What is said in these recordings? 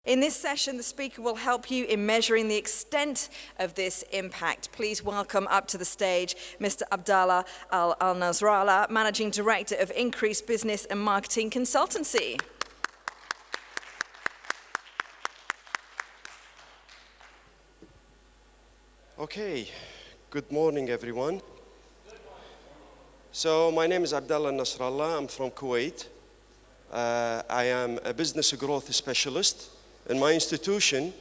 In this session, the speaker will help you in measuring the extent of this impact. Please welcome up to the stage Mr. Abdallah Al-Nassrallah, Managing Director of Increased Business and Marketing Consultancy. Okay, good morning everyone. So my name is Abdallah Nassrallah. I'm from Kuwait. I am a business growth specialist. In my institution,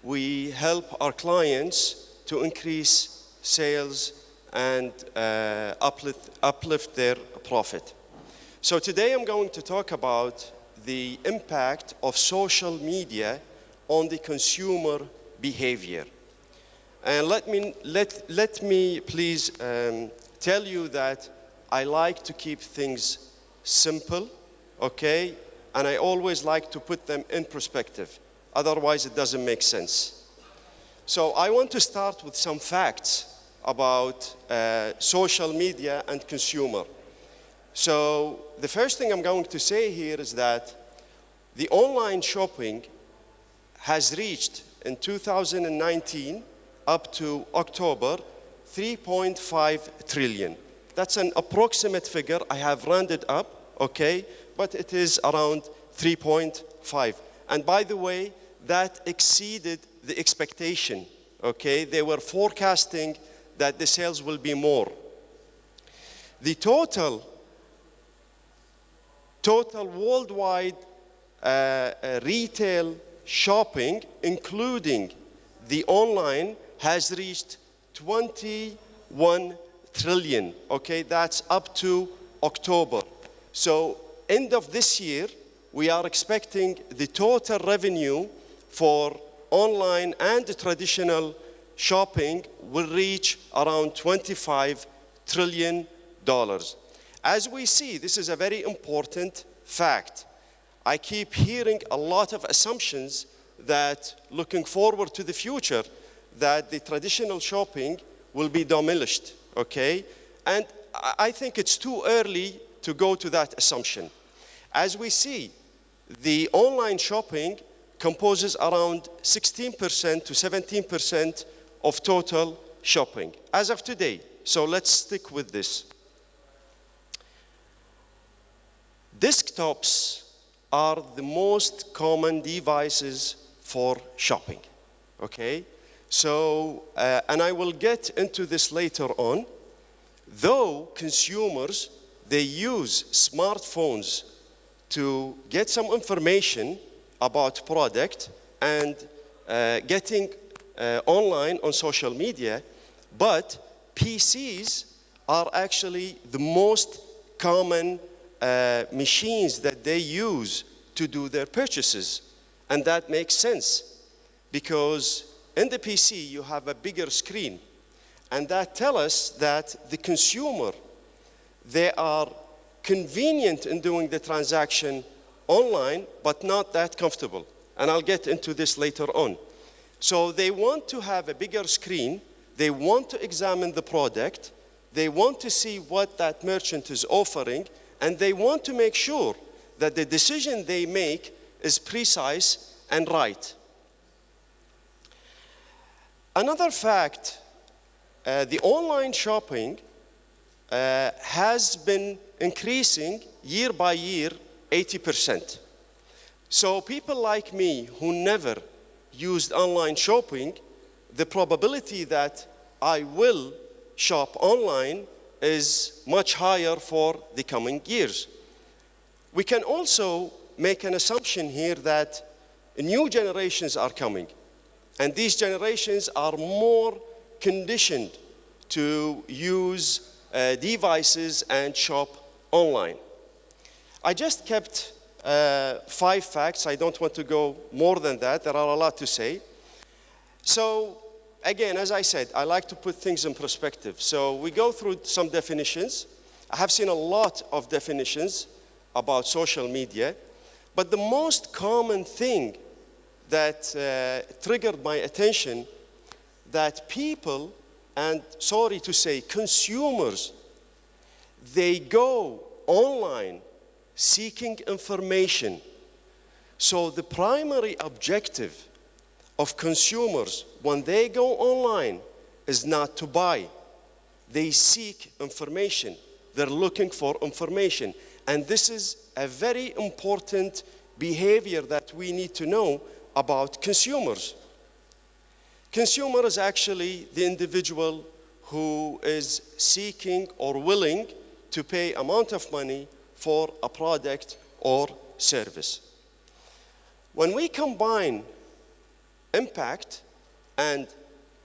we help our clients to increase sales and uplift their profit. So today I'm going to talk about the impact of social media on the consumer behavior. And let me please tell you that I like to keep things simple, okay? And I always like to put them in perspective. Otherwise, it doesn't make sense. So I want to start with some facts about social media and consumer. So the first thing I'm going to say here is that the online shopping has reached in 2019 up to October 3.5 trillion. That's an approximate figure. I have rounded up, okay? But it is around 3.5. And by the way, that exceeded the expectation, okay? They were forecasting that the sales will be more. The total worldwide retail shopping, including the online, has reached 21 trillion, okay? That's up to October. So end of this year, we are expecting the total revenue for online and traditional shopping will reach around $25 trillion. As we see, this is a very important fact. I keep hearing a lot of assumptions that looking forward to the future, that the traditional shopping will be demolished, okay? And I think it's too early to go to that assumption. As we see, the online shopping composes around 16% to 17% of total shopping as of today. So let's stick with this. Desktops are the most common devices for shopping, okay? So, and I will get into this later on. Though consumers, they use smartphones to get some information about product and getting online on social media, but PCs are actually the most common machines that they use to do their purchases. And that makes sense because in the PC you have a bigger screen, and that tells us that the consumer, they are convenient in doing the transaction online, but not that comfortable. And I'll get into this later on. So they want to have a bigger screen, they want to examine the product, they want to see what that merchant is offering, and they want to make sure that the decision they make is precise and right. Another fact, the online shopping has been increasing year by year 80%. So people like me who never used online shopping, the probability that I will shop online is much higher for the coming years. We can also make an assumption here that new generations are coming, and these generations are more conditioned to use devices and shop online. I just kept 5 facts. I don't want to go more than that. There are a lot to say. So again, as I said, I like to put things in perspective. So we go through some definitions. I have seen a lot of definitions about social media, but the most common thing that triggered my attention, that people, and sorry to say consumers, they go online seeking information So the primary objective of consumers when they go online is not to buy. They seek information. They're looking for information. And this is a very important behavior that we need to know about consumers. Consumer is actually the individual who is seeking or willing to pay amount of money for a product or service. When we combine impact and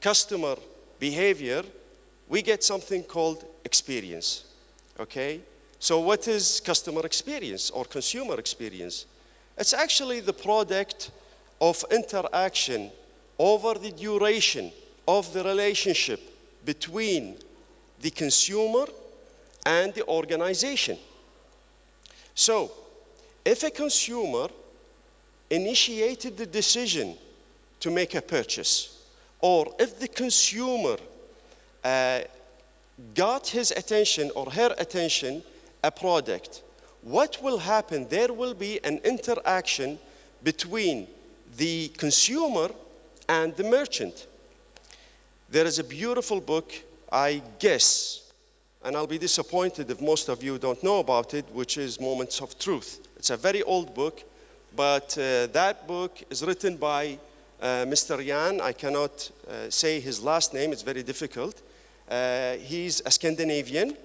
customer behavior, we get something called experience, okay? So what is customer experience or consumer experience? It's actually the product of interaction over the duration of the relationship between the consumer and the organization. So, if a consumer initiated the decision to make a purchase, or if the consumer got his attention or her attention a product, what will happen? There will be an interaction between the consumer and the merchant. There is a beautiful book, I guess, and I'll be disappointed if most of you don't know about it, which is Moments of Truth. It's a very old book, but that book is written by Mr. Jan. I cannot say his last name, it's very difficult. He's a Scandinavian.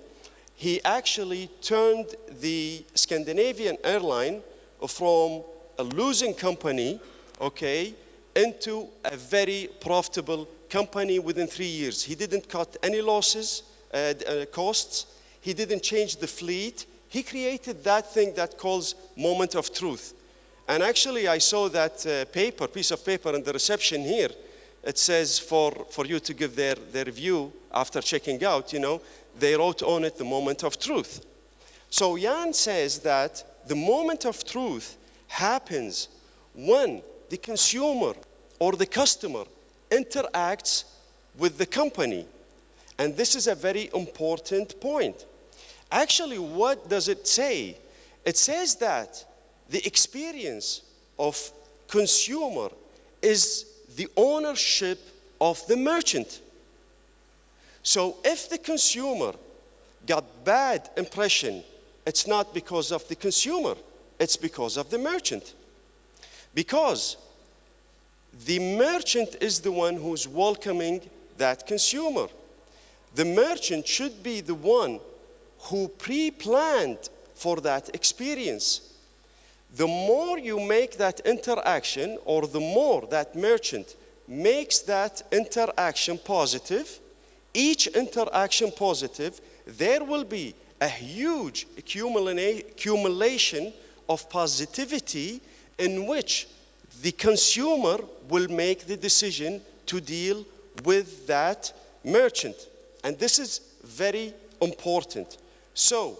He actually turned the Scandinavian airline from a losing company, okay, into a very profitable company within 3 years. He didn't cut any losses, costs. He didn't change the fleet. He created that thing that calls Moment of Truth. And actually, I saw that piece of paper in the reception here. It says for you to give their view after checking out, you know, they wrote on it the Moment of Truth. So Jan says that the Moment of Truth happens when the consumer or the customer interacts with the company. And this is a very important point. Actually, what does it say? It says that the experience of consumer is the ownership of the merchant. So if the consumer got bad impression, it's not because of the consumer, it's because of the merchant. Because the merchant is the one who's welcoming that consumer. The merchant should be the one who pre-planned for that experience. The more you make that interaction, or the more that merchant makes that interaction positive, each interaction positive, there will be a huge accumulation of positivity in which the consumer will make the decision to deal with that merchant. And this is very important. So,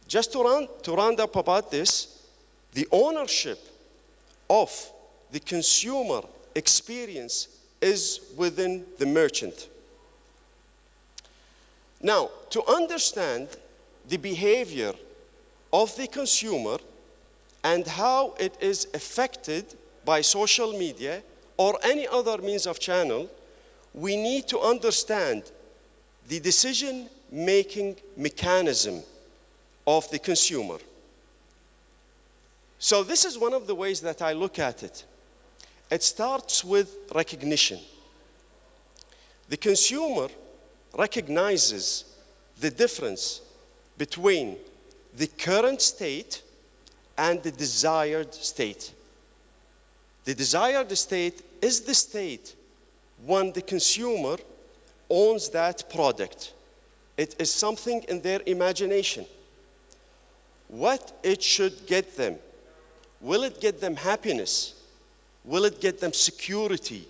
just to round up about this, the ownership of the consumer experience is within the merchant. Now, to understand the behavior of the consumer and how it is affected by social media or any other means of channel, we need to understand the decision-making mechanism of the consumer. So this is one of the ways that I look at it. It starts with recognition. The consumer recognizes the difference between the current state and the desired state. The desired state is the state when the consumer owns that product. It is something in their imagination. What it should get them. Will it get them happiness? Will it get them security?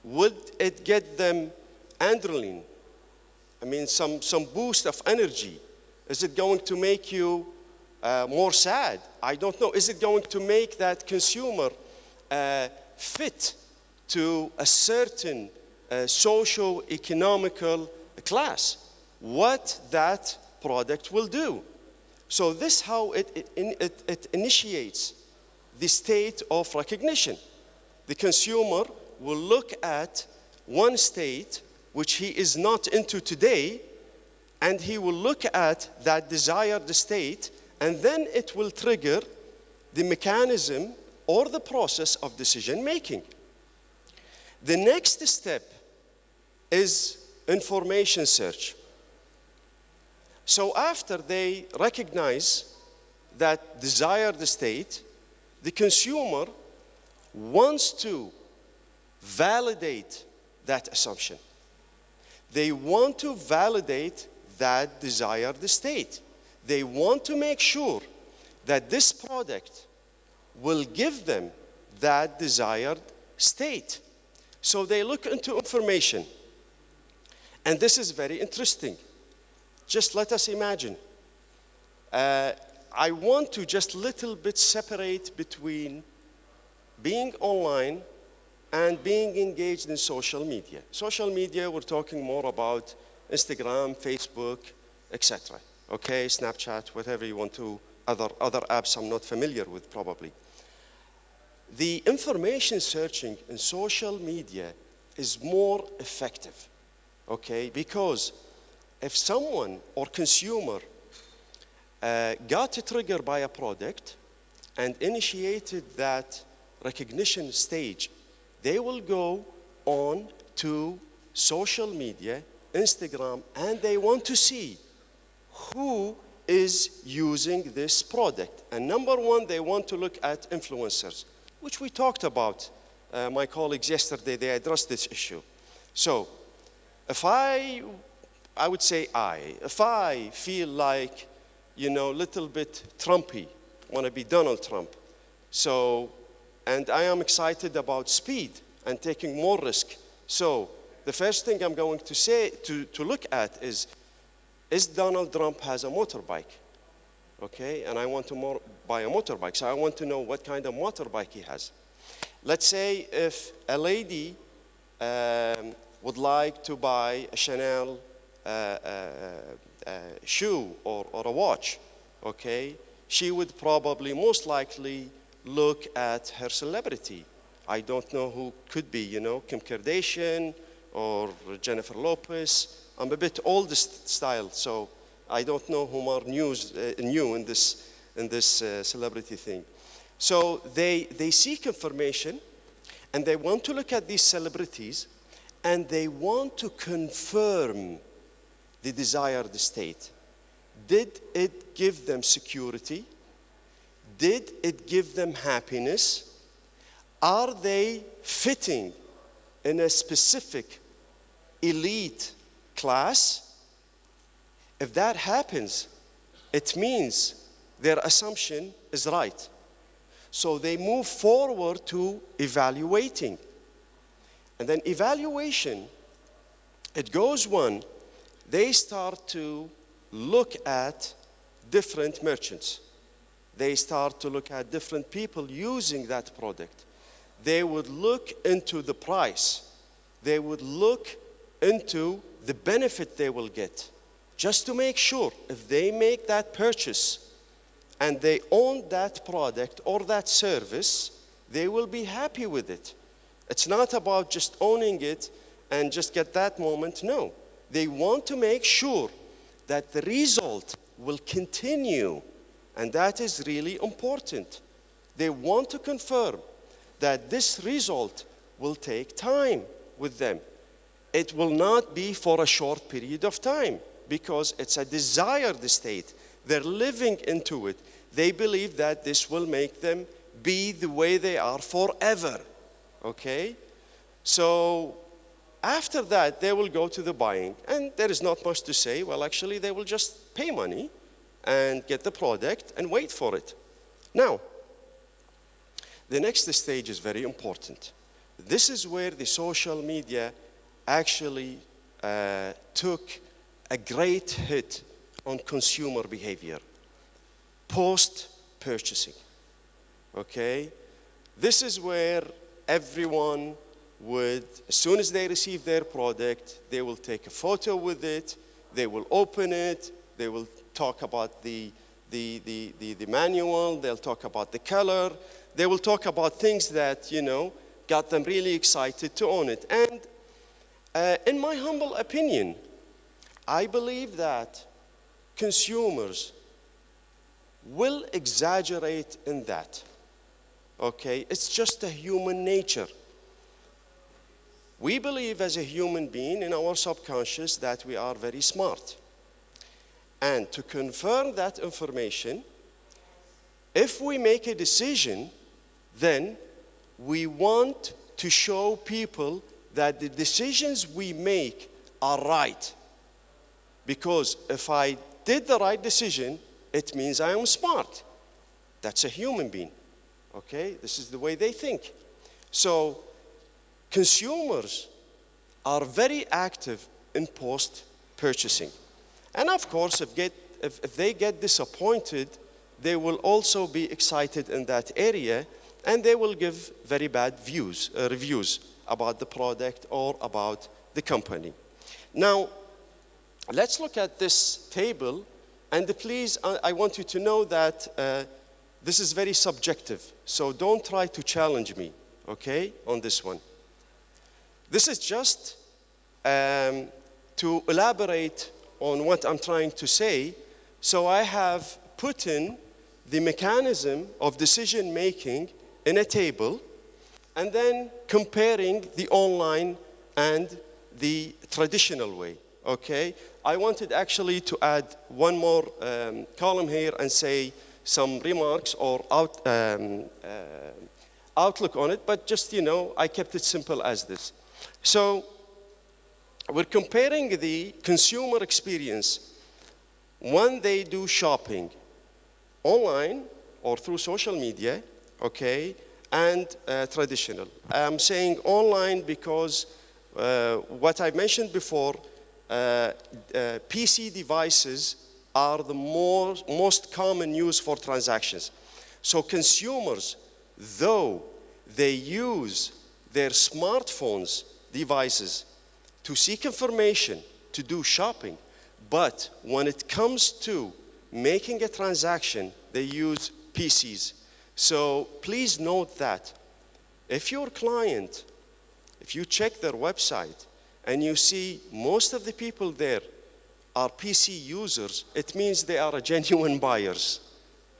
Would it get them adrenaline? I mean, some boost of energy. Is it going to make you more sad? I don't know. Is it going to make that consumer fit to a certain socio-economical class? What that product will do. So this is how it initiates the state of recognition. The consumer will look at one state which he is not into today, and he will look at that desired state, and then it will trigger the mechanism or the process of decision making. The next step is information search. So after they recognize that desired state, the consumer wants to validate that assumption. They want to validate that desired state. They want to make sure that this product will give them that desired state. So they look into information. And this is very interesting. Just let us imagine. I want to just little bit separate between being online and being engaged in social media. Social media, we're talking more about Instagram, Facebook, etc. Okay, Snapchat, whatever you want to, other apps I'm not familiar with probably. The information searching in social media is more effective, okay? Because if someone or consumer got triggered by a product and initiated that recognition stage, they will go on to social media, Instagram, and they want to see who is using this product. And number one, they want to look at influencers, which we talked about. My colleagues yesterday, they addressed this issue. So if I would say if I feel like, little bit Trumpy, want to be Donald Trump, and I am excited about speed and taking more risk. So the first thing I'm going to say, to look at is Donald Trump has a motorbike, okay? And I want to buy a motorbike, so I want to know what kind of motorbike he has. Let's say if a lady would like to buy a Chanel shoe or a watch, okay? She would probably most likely look at her celebrity. I don't know who could be, Kim Kardashian or Jennifer Lopez. I'm a bit old style, so I don't know whom are new in this celebrity thing. So they seek information, and they want to look at these celebrities, and they want to confirm the desired state. Did it give them security? Did it give them happiness? Are they fitting in a specific elite class? If that happens, it means their assumption is right. So they move forward to evaluating. And then evaluation, it goes one, they start to look at different merchants. They start to look at different people using that product. They would look into the price. They would look into the benefit they will get, just to make sure if they make that purchase and they own that product or that service, they will be happy with it. It's not about just owning it and just get that moment. No, they want to make sure that the result will continue, and that is really important. They want to confirm that this result will take time with them. It will not be for a short period of time because it's a desired state. They're living into it. They believe that this will make them be the way they are forever, okay? So after that, they will go to the buying, and there is not much to say. Well, actually, they will just pay money and get the product and wait for it. Now, the next stage is very important. This is where the social media actually took a great hit on consumer behavior, post-purchasing, okay? This is where everyone would, as soon as they receive their product, they will take a photo with it, they will open it, they will talk about the the manual, they'll talk about the color, they will talk about things that, got them really excited to own it. And in my humble opinion, I believe that consumers will exaggerate in that. Okay, it's just a human nature. We believe as a human being in our subconscious that we are very smart. And to confirm that information, if we make a decision, then we want to show people that the decisions we make are right. Because if I did the right decision, it means I am smart. That's a human being. Okay, this is the way they think. So consumers are very active in post-purchasing. And of course, if they get disappointed, they will also be excited in that area, and they will give very bad reviews about the product or about the company. Now, let's look at this table, and please, I want you to know that this is very subjective, so don't try to challenge me, okay, on this one. This is just to elaborate on what I'm trying to say. So I have put in the mechanism of decision making in a table, and then comparing the online and the traditional way, okay? I wanted actually to add one more column here and say some remarks or outlook on it, but just, I kept it simple as this. So we're comparing the consumer experience when they do shopping online or through social media, okay, and traditional. I'm saying online because what I mentioned before, PC devices are the most common use for transactions. So consumers, though they use their smartphones devices to seek information, to do shopping, but when it comes to making a transaction, they use PCs. So please note that if your client, if you check their website and you see most of the people there are PC users, it means they are genuine buyers,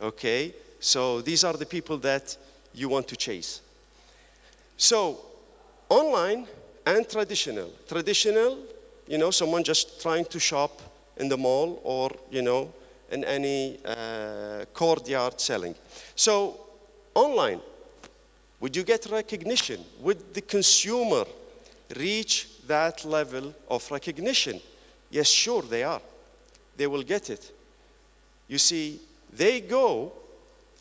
okay? So these are the people that you want to chase. So online and traditional. Traditional, someone just trying to shop in the mall or, in any courtyard selling. So online, would you get recognition? Would the consumer reach that level of recognition? Yes, sure, they are. They will get it. You see, they go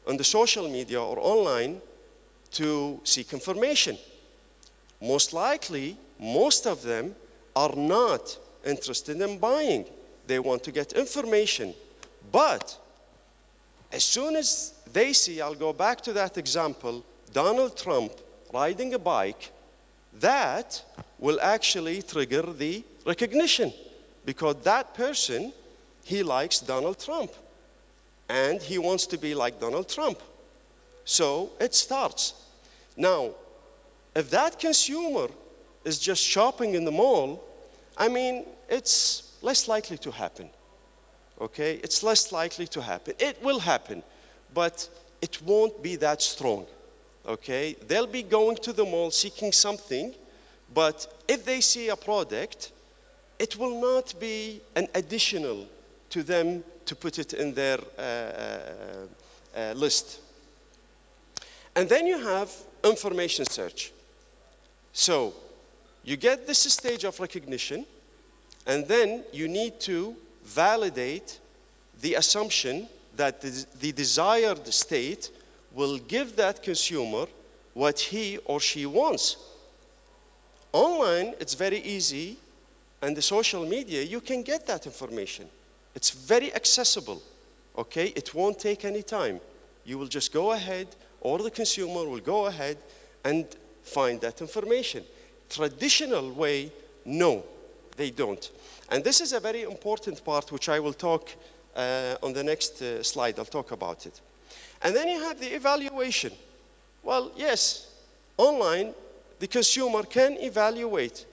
on the social media or online to seek information. Most likely, most of them are not interested in buying. They want to get information. But as soon as they see, I'll go back to that example, Donald Trump riding a bike, that will actually trigger the recognition, because that person, he likes Donald Trump and he wants to be like Donald Trump. So it starts. Now, if that consumer is just shopping in the mall, it's less likely to happen, okay? It's less likely to happen. It will happen, but it won't be that strong, okay? They'll be going to the mall seeking something, but if they see a product, it will not be an additional to them to put it in their list. And then you have information search. So you get this stage of recognition, and then you need to validate the assumption that the desired state will give that consumer what he or she wants. Online, it's very easy, and the social media, you can get that information. It's very accessible, okay? It won't take any time. You will just go ahead, or the consumer will go ahead and find that information. Traditional way, no, they don't. And this is a very important part which I will talk On the next slide, I'll talk about it. And then you have the evaluation. Well, yes, online, the consumer can evaluate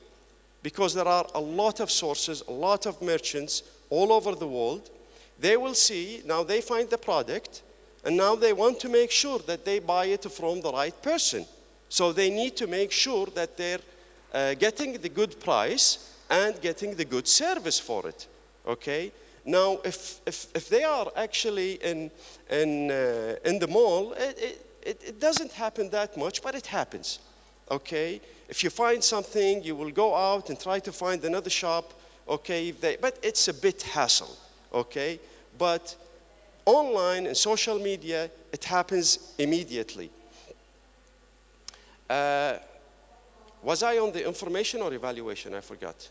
because there are a lot of sources, a lot of merchants all over the world. They will see, now they find the product, and now they want to make sure that they buy it from the right person. So they need to make sure that they're getting the good price and getting the good service for it, okay? Now, if they are actually in the mall, it doesn't happen that much, but it happens, okay? If you find something, you will go out and try to find another shop, okay? But it's a bit hassle, okay? But online and social media, it happens immediately. Was I on the information or evaluation? I forgot.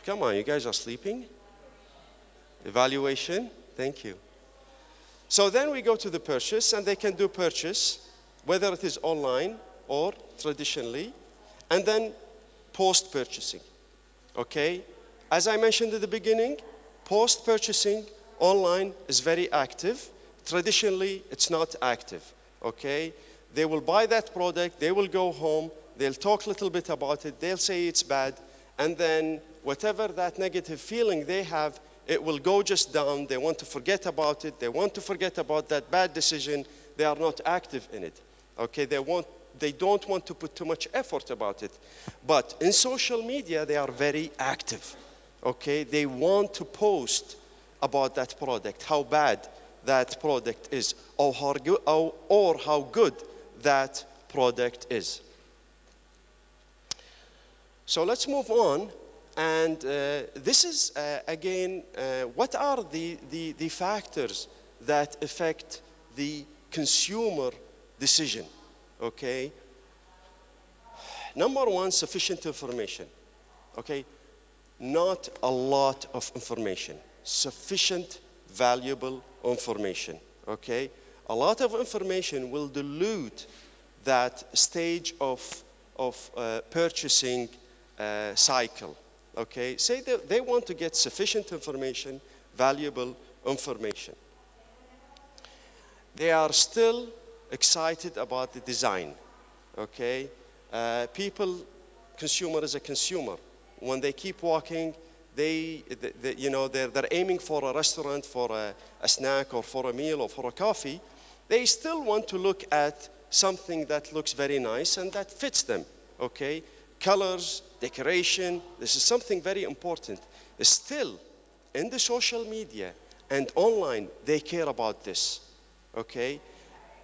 Come on, you guys are sleeping? Evaluation, thank you. So then we go to the purchase, and they can do purchase, whether it is online or traditionally, and then post-purchasing, okay? As I mentioned at the beginning, post-purchasing online is very active. Traditionally, it's not active, okay? They will buy that product, they will go home, they'll talk a little bit about it, they'll say it's bad, and then whatever that negative feeling they have, it will go just down. They want to forget about it. They want to forget about that bad decision. They are not active in it. Okay, they don't want to put too much effort about it. But in social media, they are very active. Okay, they want to post about that product, how bad that product is, or how good that product is. So let's move on. And this is, again, what are the factors that affect the consumer decision, okay? Number one, sufficient information, okay? Not a lot of information, sufficient, valuable information, okay? A lot of information will dilute that stage of purchasing cycle. Okay, say that they want to get sufficient information, valuable information. They are still excited about the design, okay? Consumer is a consumer. When they keep walking, they're aiming for a restaurant, for a snack, or for a meal, or for a coffee. They still want to look at something that looks very nice and that fits them, okay? Colors, decoration, this is something very important. Still, in the social media and online, they care about this, okay?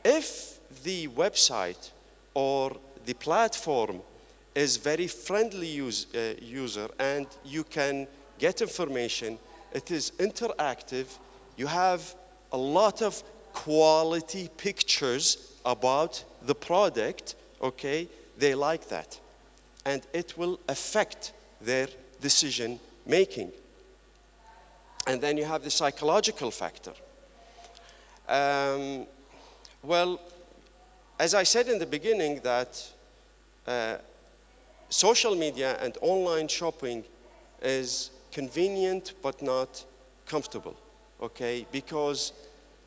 If the website or the platform is very friendly user and you can get information, it is interactive, you have a lot of quality pictures about the product, okay? They like that. And it will affect their decision making. And then you have the psychological factor. Well, as I said in the beginning, that social media and online shopping is convenient but not comfortable, okay? Because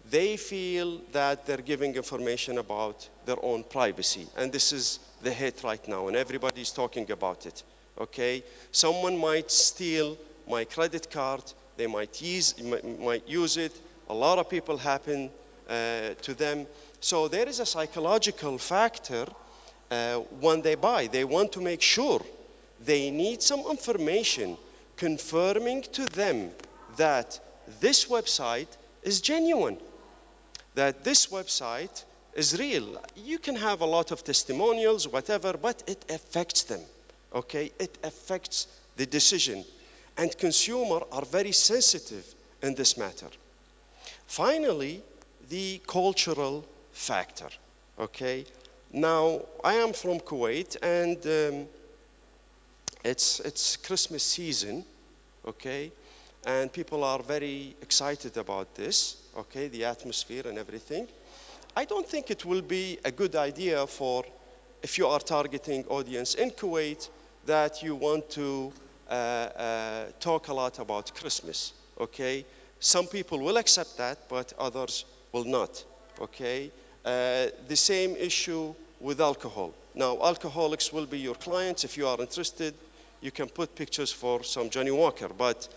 they feel that they're giving information about their own privacy. And this is the hit right now, and everybody's talking about it, okay? Someone might steal my credit card, they might use it, a lot of people happen to them. So there is a psychological factor when they buy. They want to make sure they need some information confirming to them that this website is genuine, that this website is real. You can have a lot of testimonials, whatever, but it affects them, okay? It affects the decision. And consumers are very sensitive in this matter. Finally, the cultural factor, okay? Now, I am from Kuwait, and it's Christmas season, okay? And people are very excited about this, okay? The atmosphere and everything. I don't think it will be a good idea for, if you are targeting audience in Kuwait, that you want to talk a lot about Christmas, okay? Some people will accept that, but others will not, okay? The same issue with alcohol. Now, alcoholics will be your clients. If you are interested, you can put pictures for some Johnny Walker, but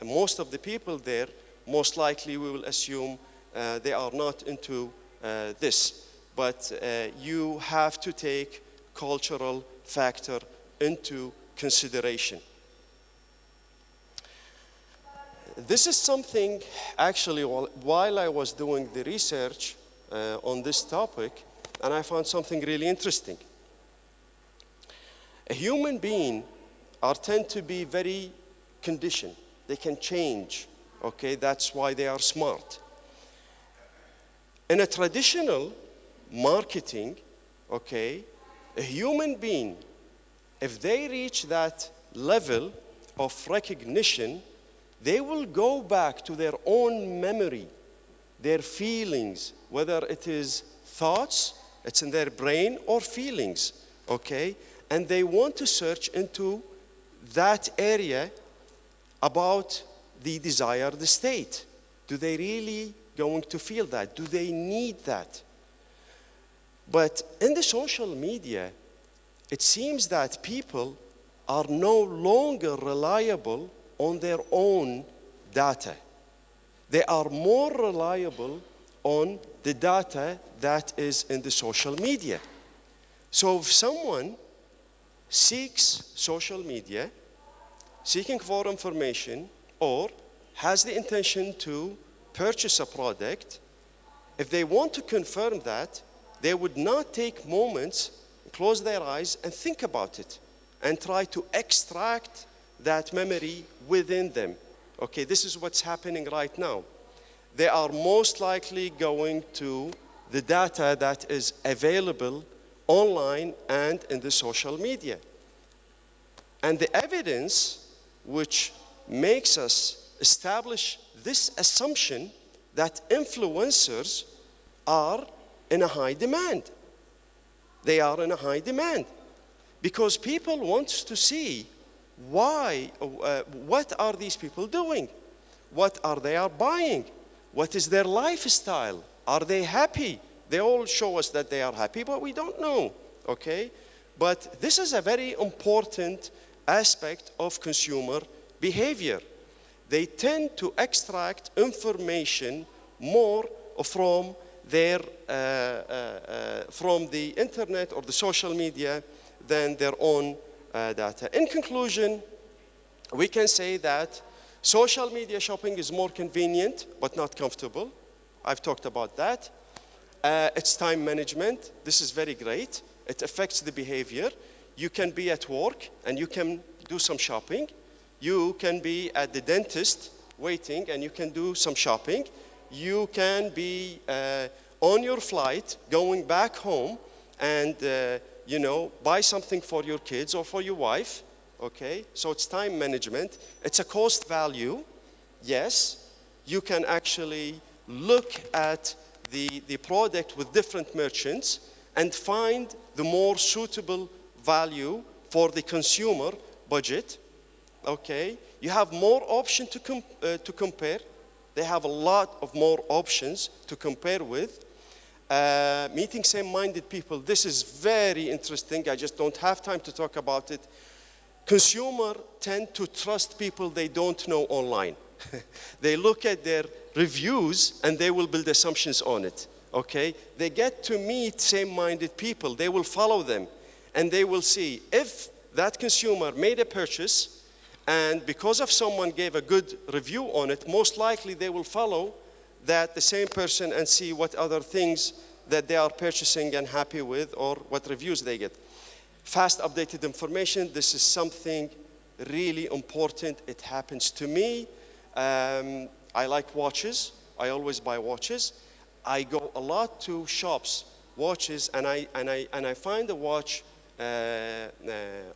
most of the people there, most likely we will assume they are not into this. But you have to take cultural factor into consideration. This is something, actually, while I was doing the research on this topic, and I found something really interesting. A human being tend to be very conditioned. They can change, okay? That's why they are smart. In a traditional marketing, okay, a human being, if they reach that level of recognition, they will go back to their own memory, their feelings, whether it is thoughts, it's in their brain, or feelings, okay? And they want to search into that area about the desired state. Do they really going to feel that? Do they need that? But in the social media, it seems that people are no longer reliable on their own data. They are more reliable on the data that is in the social media. So if someone seeks social media, seeking for information, or has the intention to purchase a product, if they want to confirm that, they would not take moments, close their eyes, and think about it, and try to extract that memory within them. Okay, this is what's happening right now. They are most likely going to the data that is available online and in the social media. And the evidence which makes us establish this assumption that influencers are in a high demand. They are in a high demand because people want to see why, what are these people doing? What are they buying? What is their lifestyle? Are they happy? They all show us that they are happy, but we don't know, okay? But this is a very important aspect of consumer behavior. They tend to extract information more from their, from the internet or the social media than their own data. In conclusion, we can say that social media shopping is more convenient but not comfortable. I've talked about that. It's time management. This is very great. It affects the behavior. You can be at work and you can do some shopping. You can be at the dentist waiting and you can do some shopping. You can be on your flight going back home and you know, buy something for your kids or for your wife, okay? So it's time management. It's a cost value. Yes, you can actually look at the product with different merchants and find the more suitable value for the consumer budget, okay? You have more options to compare. They have a lot of more options to compare with. Meeting same-minded people, this is very interesting. I just don't have time to talk about it. Consumers tend to trust people they don't know online. They look at their reviews and they will build assumptions on it, okay? They get to meet same-minded people. They will follow them and they will see if that consumer made a purchase and because of someone gave a good review on it, most likely they will follow that the same person and see what other things that they are purchasing and happy with or what reviews they get. Fast updated information, this is something really important. It happens to me. I like watches. I always buy watches. I go a lot to shops, watches, and I find a watch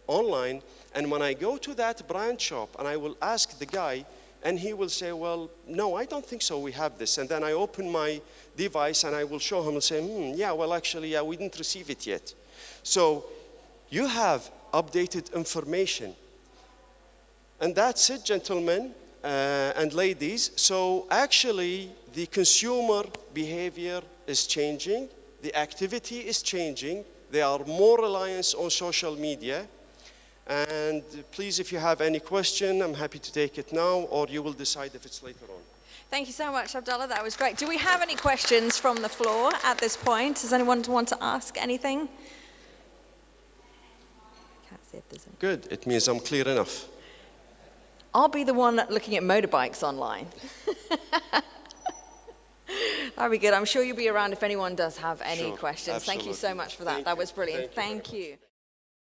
online, and when I go to that brand shop and I will ask the guy, and he will say, well, no, I don't think so, we have this. And then I open my device and I will show him and say, yeah, well, actually, yeah, we didn't receive it yet. So you have updated information. And that's it, gentlemen. and ladies. So actually, the consumer behavior is changing. The activity is changing. There are more reliance on social media. And please, if you have any question, I'm happy to take it now, or you will decide if it's later on. Thank you so much, Abdallah. That was great. Do we have any questions from the floor at this point? Does anyone want to ask anything? Can't see if there's any. Good. It means I'm clear enough. I'll be the one looking at motorbikes online. That'll be good. I'm sure you'll be around if anyone does have any Sure, questions. Thank you so absolutely. much for that. Thank That you. was brilliant. Thank you very Thank you.